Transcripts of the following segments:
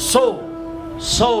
100।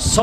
100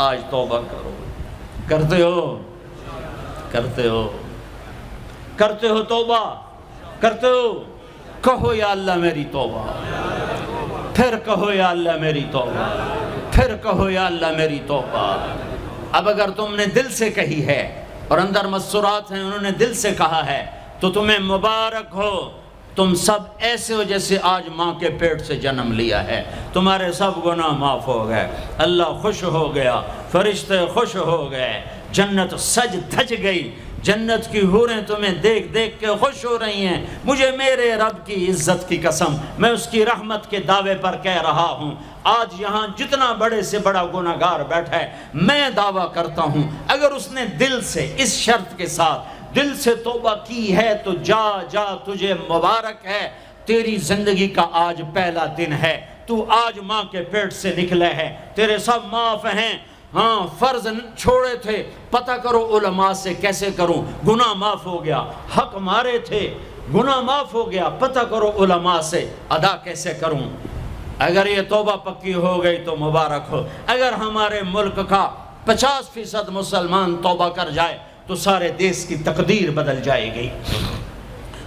آج توبہ کرو. کرتے ہو کرتے ہو کرتے ہو توبہ کرتے ہو؟ کہو یا اللہ میری توبہ، پھر کہو یا اللہ میری توبہ، پھر کہو یا اللہ میری توبہ. اب اگر تم نے دل سے کہی ہے اور اندر مسرات ہیں انہوں نے دل سے کہا ہے تو تمہیں مبارک ہو. تم سب ایسے ہو جیسے آج ماں کے پیٹ سے جنم لیا ہے. تمہارے سب گناہ معاف ہو گئے، اللہ خوش ہو گیا، فرشتے خوش ہو گئے، جنت سج دھج گئی. جنت کی حوریں تمہیں دیکھ دیکھ کے خوش ہو رہی ہیں. مجھے میرے رب کی عزت کی قسم، میں اس کی رحمت کے دعوے پر کہہ رہا ہوں، آج یہاں جتنا بڑے سے بڑا گناہگار بیٹھا ہے، میں دعویٰ کرتا ہوں اگر اس نے دل سے اس شرط کے ساتھ دل سے توبہ کی ہے تو جا جا تجھے مبارک ہے. تیری زندگی کا آج پہلا دن ہے، تو آج ماں کے پیٹ سے نکلے ہے، تیرے سب معاف ہیں. ہاں فرض چھوڑے تھے، پتہ کرو علماء سے کیسے کروں، گناہ معاف ہو گیا. حق مارے تھے، گناہ معاف ہو گیا، پتہ کرو علماء سے ادا کیسے کروں. اگر یہ توبہ پکی ہو گئی تو مبارک ہو. اگر ہمارے ملک کا 50% مسلمان توبہ کر جائے تو سارے دیش کی تقدیر بدل جائے گی.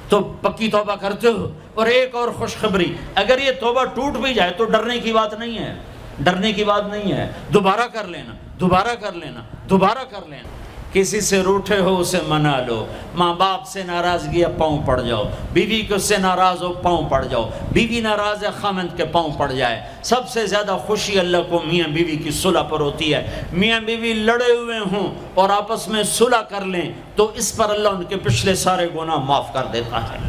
تو پکی توبہ کرتے ہو. اور ایک اور خوشخبری، اگر یہ توبہ ٹوٹ بھی جائے تو ڈرنے کی بات نہیں ہے، ڈرنے کی بات نہیں ہے. دوبارہ کر لینا، دوبارہ کر لینا، دوبارہ کر لینا. کسی سے روٹھے ہو اسے منا لو. ماں باپ سے ناراضگی ہے پاؤں پڑ جاؤ، بیوی کو سے ناراض ہو پاؤں پڑ جاؤ، بیوی ناراض ہے خامند کے پاؤں پڑ جائے. سب سے زیادہ خوشی اللہ کو میاں بیوی کی صلح پر ہوتی ہے. میاں بیوی لڑے ہوئے ہوں اور آپس میں صلح کر لیں تو اس پر اللہ ان کے پچھلے سارے گناہ معاف کر دیتا ہے.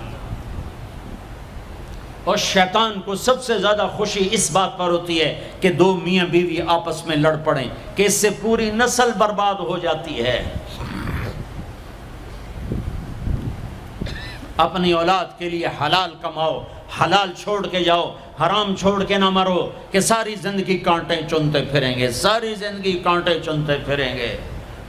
اور شیطان کو سب سے زیادہ خوشی اس بات پر ہوتی ہے کہ دو میاں بیوی آپس میں لڑ پڑیں کہ اس سے پوری نسل برباد ہو جاتی ہے. اپنی اولاد کے لیے حلال کماؤ، حلال چھوڑ کے جاؤ، حرام چھوڑ کے نہ مرو کہ ساری زندگی کانٹے چنتے پھریں گے، ساری زندگی کانٹے چنتے پھریں گے.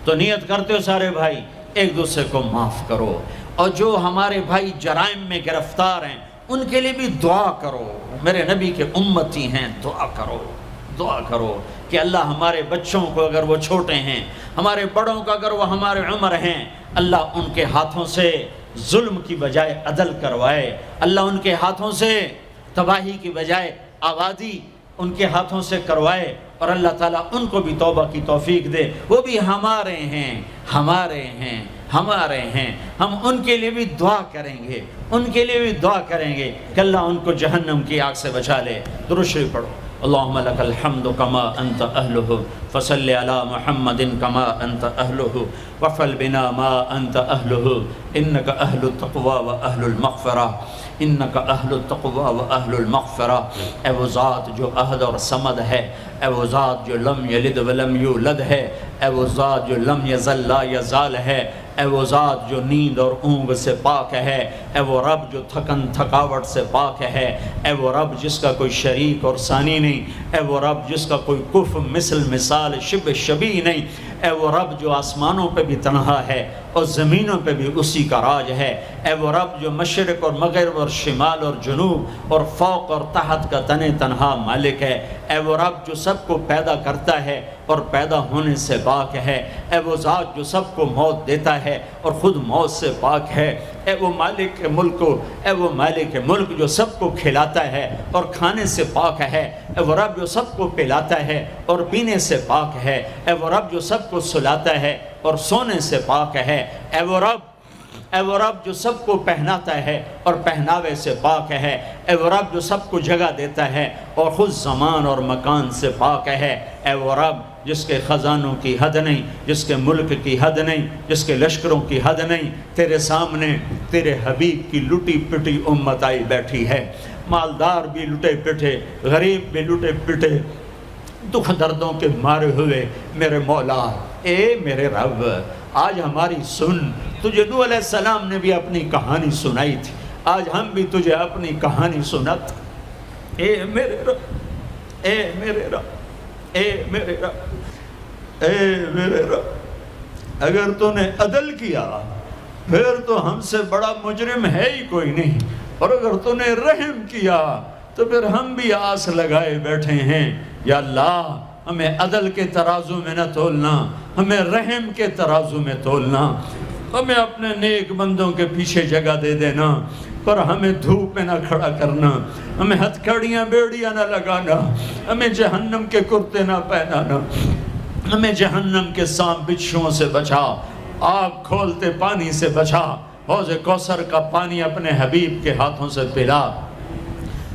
تو نیت کرتے ہو سارے بھائی ایک دوسرے کو معاف کرو. اور جو ہمارے بھائی جرائم میں گرفتار ہیں ان کے لیے بھی دعا کرو. میرے نبی کے امتی ہیں، دعا کرو، دعا کرو کہ اللہ ہمارے بچوں کو اگر وہ چھوٹے ہیں، ہمارے بڑوں کو اگر وہ ہمارے عمر ہیں، اللہ ان کے ہاتھوں سے ظلم کی بجائے عدل کروائے. اللہ ان کے ہاتھوں سے تباہی کی بجائے آبادی ان کے ہاتھوں سے کروائے. اور اللہ تعالیٰ ان کو بھی توبہ کی توفیق دے. وہ بھی ہمارے ہیں، ہمارے ہیں، ہمارے ہیں. ہم ان کے لیے بھی دعا کریں گے، ان کے لیے بھی دعا کریں گے کہ اللہ ان کو جہنم کی آگ سے بچا لے. درود شریف پڑھو. اللہم لک الحمد کما انت اہلہ فصل علی محمد کما انت اہلہ وفعل بنا ما انت اہلہ انک اہل التقوی و اہل المغفرہ، انک اہل التقوی و اہل المغفرہ. اے وہ ذات جو احد اور صمد ہے، اے وہ ذات جو لم یلد ولم یولد ہے، اے وہ ذات جو لم یزل لا یزال ہے، اے وہ ذات جو نیند اور اونگ سے پاک ہے، اے وہ رب جو تھکن تھکاوٹ سے پاک ہے، اے وہ رب جس کا کوئی شریک اور ثانی نہیں، اے وہ رب جس کا کوئی کف مثل مثال شبہ شبیہ نہیں، اے وہ رب جو آسمانوں پہ بھی تنہا ہے اور زمینوں پہ بھی اسی کا راج ہے. اے وہ رب جو مشرق اور مغرب اور شمال اور جنوب اور فوق اور تحت کا تنہا مالک ہے. اے وہ رب جو سب کو پیدا کرتا ہے اور پیدا ہونے سے پاک ہے. اے وہ ذات جو سب کو موت دیتا ہے اور خود موت سے پاک ہے. اے وہ مالک ملک، اے وہ مالک ملک جو سب کو کھلاتا ہے اور کھانے سے پاک ہے. اے وہ رب جو سب کو پلاتا ہے اور پینے سے پاک ہے. اے وہ رب جو سب کو سلاتا ہے اور سونے سے پاک ہے. اے وہ رب جو سب کو پہناتا ہے اور پہناوے سے پاک ہے. اے وہ رب جو سب کو جگہ دیتا ہے اور خود زمان اور مکان سے پاک ہے. اے وہ رب جس کے خزانوں کی حد نہیں، جس کے ملک کی حد نہیں، جس کے لشکروں کی حد نہیں. تیرے سامنے تیرے حبیب کی لٹی پٹی امت آئی بیٹھی ہے. مالدار بھی لٹے پٹے، غریب بھی لٹے پٹے، دکھ دردوں کے مارے ہوئے. میرے مولا، اے میرے رب، آج ہماری سن. تجھے نوح علیہ السلام نے بھی اپنی کہانی سنائی تھی، آج ہم بھی تجھے اپنی کہانی سنت. اے میرے رب، اے میرے رب، اے میرے رب، اے میرے رب، اگر تو نے عدل کیا پھر تو ہم سے بڑا مجرم ہے ہی کوئی نہیں، اور اگر تو نے رحم کیا تو پھر ہم بھی آس لگائے بیٹھے ہیں. یا اللہ ہمیں عدل کے ترازو میں نہ تولنا، ہمیں رحم کے ترازو میں تولنا، ہمیں اپنے نیک بندوں کے پیچھے جگہ دے دینا، پر ہمیں دھوپ میں نہ کھڑا کرنا، ہمیں ہتھکڑیاں بیڑیاں نہ لگانا، ہمیں جہنم کے کرتے نہ پہنانا، ہمیں جہنم کے سانپ بچھوؤں سے بچا، آگ کھولتے پانی سے بچا، حوض کوثر کا پانی اپنے حبیب کے ہاتھوں سے پلا،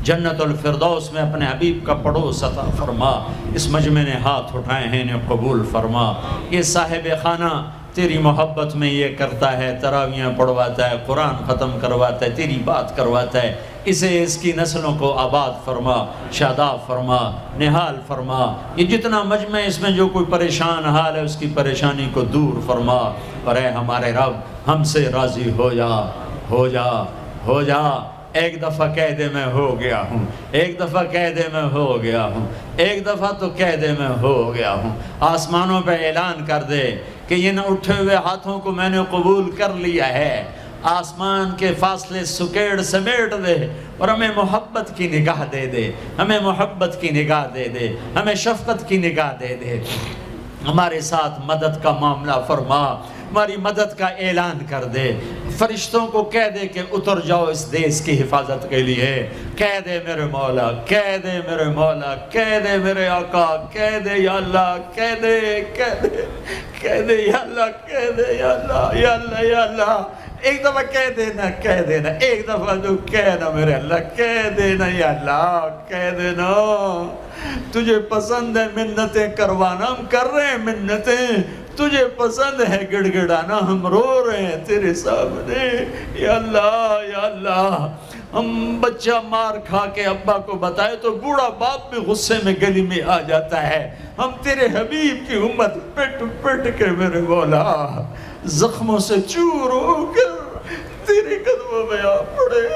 جنت الفردوس میں اپنے حبیب کا پڑوس عطا فرما، اس مجمع نے ہاتھ اٹھائے ہیں انہیں قبول فرما۔ یہ صاحب خانہ تیری محبت میں یہ کرتا ہے، تراویاں پڑھواتا ہے، قرآن ختم کرواتا ہے، تیری بات کرواتا ہے، اسے اس کی نسلوں کو آباد فرما، شاداب فرما، نحال فرما۔ یہ جتنا مجمع اس میں جو کوئی پریشان حال ہے اس کی پریشانی کو دور فرما، اور اے ہمارے رب ہم سے راضی ہو جا، ہو جا، ہو جا۔ ایک دفعہ کہہ دے میں ہو گیا ہوں، ایک دفعہ کہہ دے میں ہو گیا ہوں، ایک دفعہ تو کہہ دے میں ہو گیا ہوں۔ آسمانوں پہ اعلان کر دے کہ ان اٹھے ہوئے ہاتھوں کو میں نے قبول کر لیا ہے، آسمان کے فاصلے سکیڑ سمیٹ دے اور ہمیں محبت کی نگاہ دے دے، ہمیں محبت کی نگاہ دے دے، ہمیں شفقت کی نگاہ دے دے، ہمارے ساتھ مدد کا معاملہ فرما، ہماری مدد کا اعلان کر دے، فرشتوں کو کہہ دے کہ اتر جاؤ اس دیس کی حفاظت کے لیے، کہہ دے میرے مولا، کہہ دے میرے مولا، کہہ دے میرے آقا، کہہ دے یا اللہ، کہہ دے، کہہ دے، کہہ دے یا اللہ، کہہ دے یا اللہ، یا اللہ، یا اللہ۔ ایک دفعہ کہہ دینا، کہہ دینا، ایک دفعہ جو کہنا میرے اللہ، کہہ دینا یا اللہ، کہہ دینا۔ تجھے پسند ہے منتیں کروانا، ہم کر رہے ہیں منتیں، تجھے پسند ہے گڑ گڑانا، ہم رو رہے ہیں تیرے سامنے، یا اللہ، یا اللہ۔ ہم بچہ مار کھا کے ابا کو بتائے تو بوڑھا باپ بھی غصے میں گلی میں آ جاتا ہے، ہم تیرے حبیب کی امت پٹ پٹ کے میرے مولا زخموں سے چور ہو کر تیرے قدموں میں آ پڑے۔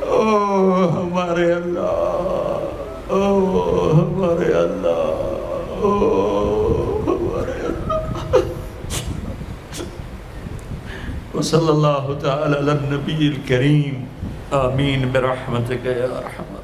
او ہمارے اللہ، او ہمارے اللہ، او ہمارے اللہ۔ وصلی اللہ تعالی علی النبی الکریم، آمین برحمتک یا ارحم۔